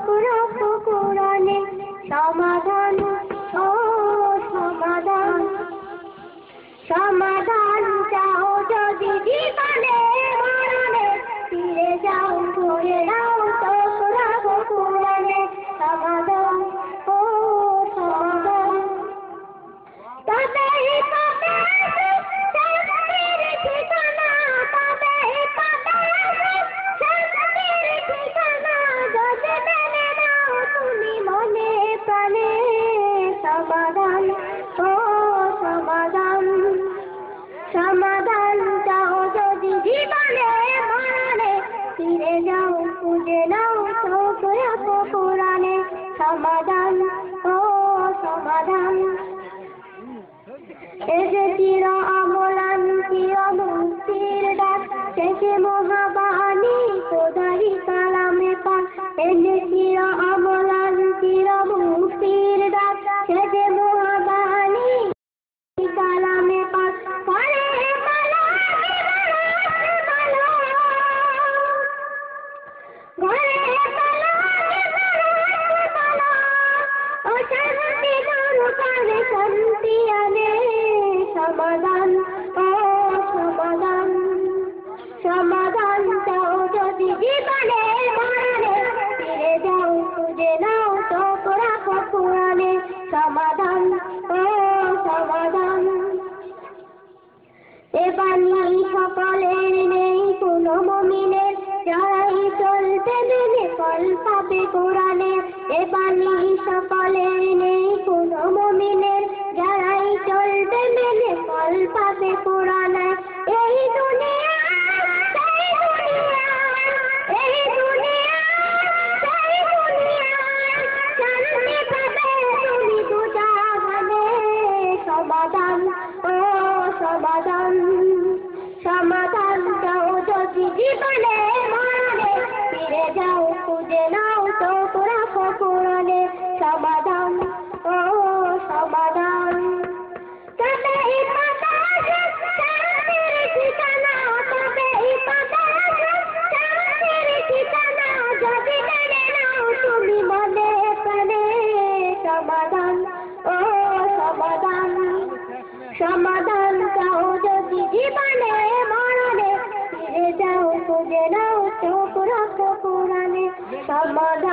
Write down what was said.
চোখ রাখো কোরআনে সমাধান ও সমাধান সমাধান চাও যদি জীবনে মরণে ফিরে যাও ঘুরে নাও চোখ রাখো কোরআনে সমাধান ও সমাধান তবেই পাবে শান্তির ঠিকানা তবেই পাবে শান্তির ঠিকানা যদি মেনে নাও তুমি মনে প্রাণে সমাধান ও সমাধান সমাধান চাও যদি জীবনে মরণে ফিরে যাও খুঁজে নাও চোখ রাখো কোরআনে সমাধান ও সমাধান এসে চির অমলান চির মুক্তির ডাক শেষে মহাবাণী খোদারি কালামে পাক এসে চির অমলান চির মুক্তির ডাক শেষে মহাবাণী কালামে পাক পরে মালা ঘরে মালা ও শান্তি দান করে শান্তি আনে সমাধান ও সমাধান সমাধান চাও যদি জীবনে মরণে ফিরে যাও খুঁজে নাও চোখ রাখো কোরআনে সমাধান ও সমাধান এ বাণী সকলের নেই কোনো মুমিনের যারাই চলতে মেনে ফল পাবে কোরআনে এ বাণী সকলের নেই কোনো মুমিনের যারাই চলতে মেনে ফল পাবে কোরআনে এই দুনিয়া এই দুনিয়া এই দুনিয়া শান্তি পাবে তুমি দুজাহানে সমাধান ও সমাধান সমাধান চাও যদি জীবনে মরণে ফিরে যাও খুঁজে নাও চোখ রাখো কোরআনে সমাধান ও সমাধান তবেই পাবে শান্তির ঠিকানা তবেই পাবে শান্তির ঠিকানা যদি মেনে নাও তুমি মনে প্রাণে সমাধান ও সমাধান সমাধান চাও যদি জীবনে মরণে ফিরে যাও খুঁজে নাও চোখ রাখো কোরআনে সমাধান।